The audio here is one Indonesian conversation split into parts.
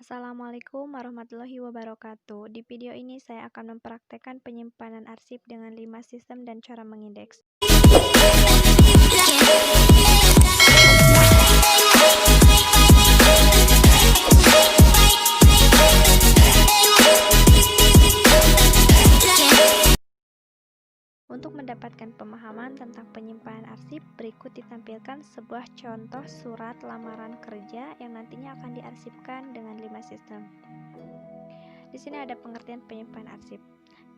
Assalamualaikum warahmatullahi wabarakatuh. Di video ini saya akan mempraktekkan penyimpanan arsip dengan 5 sistem dan cara mengindeks. Untuk mendapatkan pemahaman tentang penyimpanan arsip, berikut ditampilkan sebuah contoh surat lamaran kerja yang nantinya akan diarsipkan dengan 5 sistem. Di sini ada pengertian penyimpanan arsip.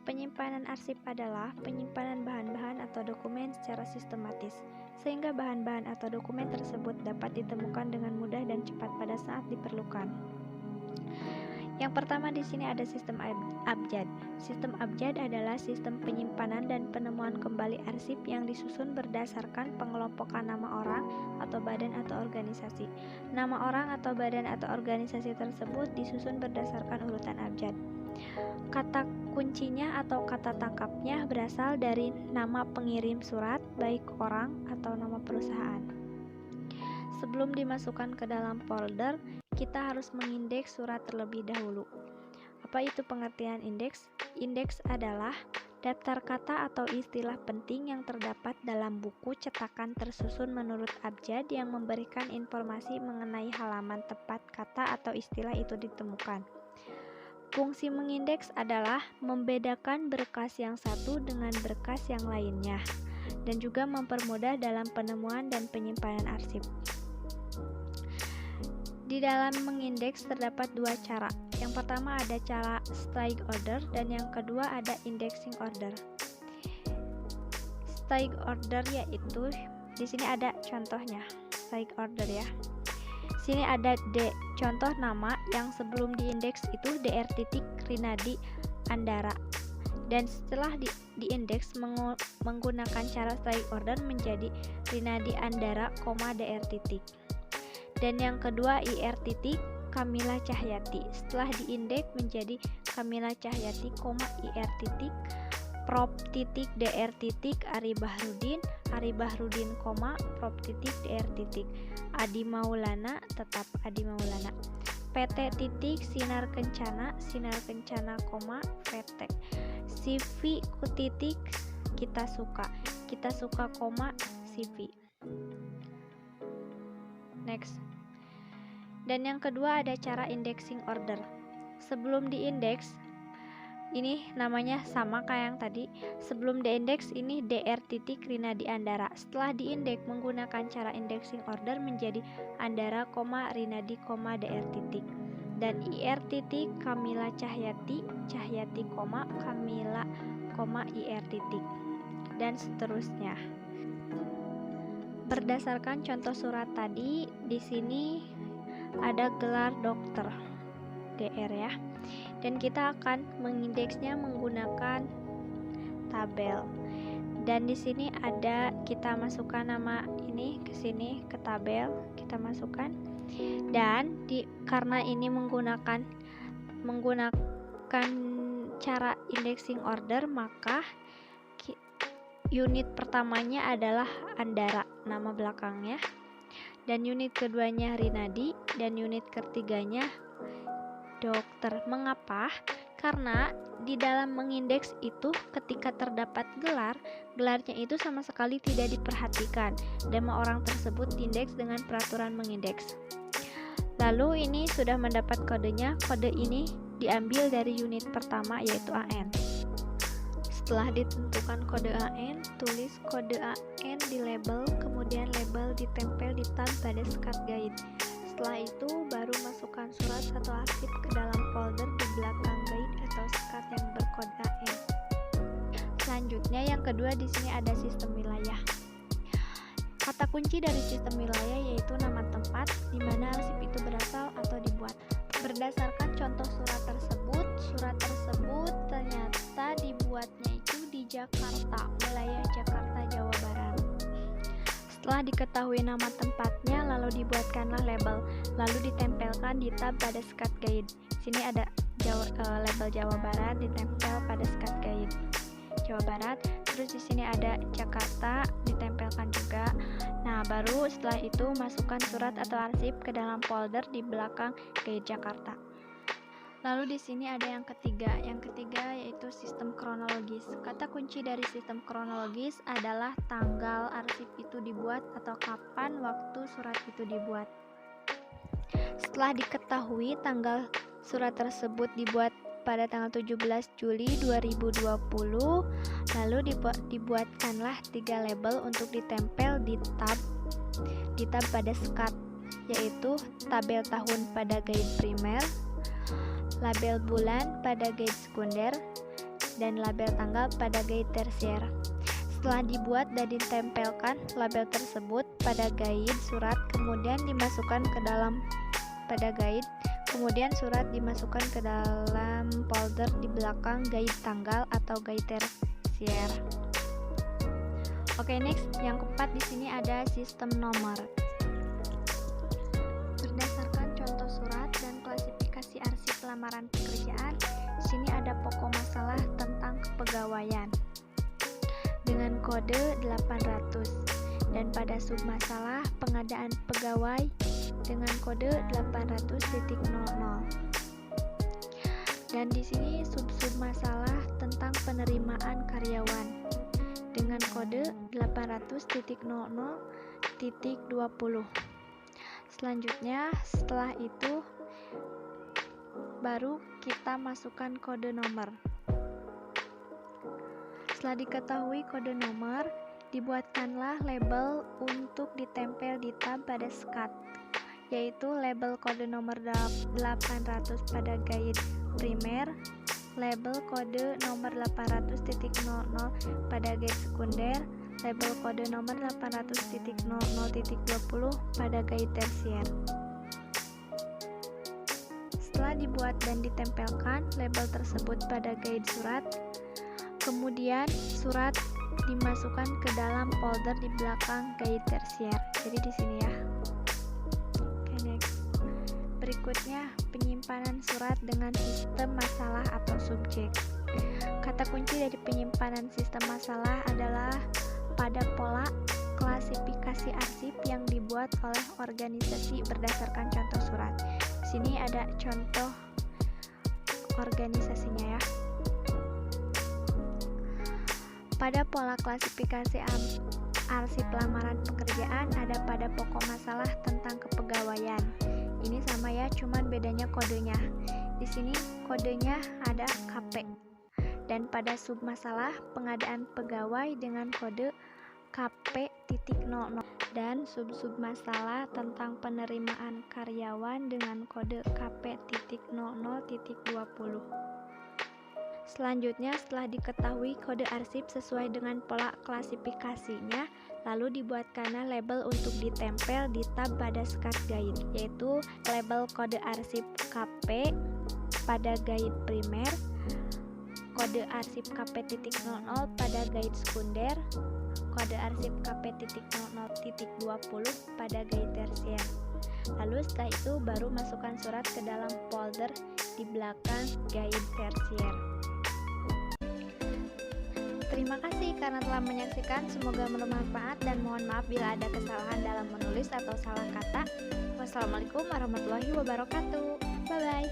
Penyimpanan arsip adalah penyimpanan bahan-bahan atau dokumen secara sistematis, sehingga bahan-bahan atau dokumen tersebut dapat ditemukan dengan mudah dan cepat pada saat diperlukan. Yang pertama di sini ada sistem abjad. Sistem abjad adalah sistem penyimpanan dan penemuan kembali arsip yang disusun berdasarkan pengelompokan nama orang atau badan atau organisasi. Nama orang atau badan atau organisasi tersebut disusun berdasarkan urutan abjad. Kata kuncinya atau kata tangkapnya berasal dari nama pengirim surat, baik orang atau nama perusahaan. Sebelum dimasukkan ke dalam folder, kita harus mengindeks surat terlebih dahulu. Apa itu pengertian indeks? Indeks adalah daftar kata atau istilah penting yang terdapat dalam buku cetakan tersusun menurut abjad yang memberikan informasi mengenai halaman tempat kata atau istilah itu ditemukan. Fungsi mengindeks adalah membedakan berkas yang satu dengan berkas yang lainnya, dan juga mempermudah dalam penemuan dan penyimpanan arsip. Di dalam mengindeks terdapat dua cara. Yang pertama ada cara strike order dan yang kedua ada indexing order. Strike order yaitu di sini ada contohnya. Strike order ya. Sini ada D, contoh nama yang sebelum diindeks itu Dr. Rinadi Andara. Dan setelah diindeks menggunakan cara strike order menjadi Rinadi Andara, Dr. Dan yang kedua IR Kamila Cahyati. Setelah diindeks menjadi Kamila Cahyati, IR Prof Dr. Ari Bahrudin, Prof Dr. Adi Maulana, tetap Adi Maulana. PT Sinar Kencana, PT. CV kita suka, CV. Next. Dan yang kedua ada cara indexing order. Sebelum diindeks, ini namanya sama kayak yang tadi. Sebelum diindeks ini Dr. Rinadi Andara. Setelah diindeks menggunakan cara indexing order menjadi Andara, Rinadi, Dr. Dan IR Kamila Cahyati, Kamila, IR. Dan seterusnya. Berdasarkan contoh surat tadi, di sini ada gelar dokter, DR ya. Dan kita akan mengindeksnya menggunakan tabel. Dan di sini ada kita masukkan nama ini ke sini ke tabel, kita masukkan. Dan karena ini menggunakan cara indexing order, maka unit pertamanya adalah Andara, nama belakangnya, dan unit keduanya Rinadi, dan unit ketiganya dokter. Mengapa? Karena di dalam mengindeks itu ketika terdapat gelarnya itu sama sekali tidak diperhatikan. Nama orang tersebut diindeks dengan peraturan mengindeks. Lalu ini sudah mendapat kodenya. Kode ini diambil dari unit pertama yaitu AN. Setelah ditentukan kode AN, tulis kode AN di label, kemudian label ditempel di tab pada skat guide. Setelah itu baru masukkan surat atau arsip ke dalam folder di belakang guide atau skat yang berkode AN. Selanjutnya yang kedua di sini ada sistem wilayah. Kata kunci dari sistem wilayah yaitu nama tempat di mana arsip itu berasal atau dibuat. Berdasarkan contoh surat tersebut ternyata dibuatnya itu di Jakarta, wilayah Jakarta, Jawa Barat. Setelah diketahui nama tempatnya, lalu dibuatkanlah label, lalu ditempelkan di tab pada skat guide. Sini ada label Jawa Barat ditempel pada skat guide Jawa Barat. Terus di sini ada Jakarta ditempelkan juga. Nah, baru setelah itu masukkan surat atau arsip ke dalam folder di belakang guide Jakarta. Lalu di sini ada yang ketiga. Yang ketiga yaitu sistem kronologis. Kata kunci dari sistem kronologis adalah tanggal arsip itu dibuat atau kapan waktu surat itu dibuat. Setelah diketahui tanggal surat tersebut dibuat pada tanggal 17 Juli 2020, lalu dibuatkanlah 3 label untuk ditempel di tab pada skat, yaitu tabel tahun pada guide primer, label bulan pada guide sekunder, dan label tanggal pada guide tersier. Setelah dibuat dan ditempelkan label tersebut pada guide surat, kemudian dimasukkan ke dalam pada guide, kemudian surat dimasukkan ke dalam folder di belakang guide tanggal atau guide tersier. Oke, next, yang keempat di sini ada sistem nomor. Berdasarkan contoh surat dan klasifikasi arsip lamaran pekerjaan, di sini ada pokok masalah tentang kepegawaian dengan kode 800, dan pada submasalah pengadaan pegawai dengan kode 800.00. Dan di sini sub masalah tentang penerimaan karyawan dengan kode 800.00.20. Selanjutnya, setelah itu baru kita masukkan kode nomor. Setelah diketahui kode nomor, dibuatkanlah label untuk ditempel di tab pada skat, yaitu label kode nomor 800 pada guide primer, label kode nomor 800.00 pada guide sekunder, label kode nomor 800.00.20 pada guide tersier. Setelah dibuat dan ditempelkan label tersebut pada guide surat, kemudian surat dimasukkan ke dalam folder di belakang guide tersier. Jadi di sini ya. Oke, next. Berikutnya, penyimpanan surat dengan sistem masalah atau subjek. Kata kunci dari penyimpanan sistem masalah adalah pada pola klasifikasi arsip yang dibuat oleh organisasi berdasarkan contoh surat. Di sini ada contoh organisasinya ya. Pada pola klasifikasi arsip lamaran pekerjaan ada pada pokok masalah tentang kepegawaian. Ini sama ya, cuman bedanya kodenya. Di sini kodenya ada KP. Dan pada submasalah pengadaan pegawai dengan kode KP.00 dan sub-masalah tentang penerimaan karyawan dengan kode KP.00.20. Selanjutnya, setelah diketahui kode arsip sesuai dengan pola klasifikasinya, lalu dibuatkanlah label untuk ditempel di tab pada skat guide, yaitu label kode arsip KP pada guide primer, kode arsip KP.00 pada guide sekunder, kode arsip KP.00.20 pada guide tersier. Lalu setelah itu baru masukkan surat ke dalam folder di belakang guide tersier. Terima kasih karena telah menyaksikan, semoga bermanfaat dan mohon maaf bila ada kesalahan dalam menulis atau salah kata. Wassalamualaikum warahmatullahi wabarakatuh. Bye bye.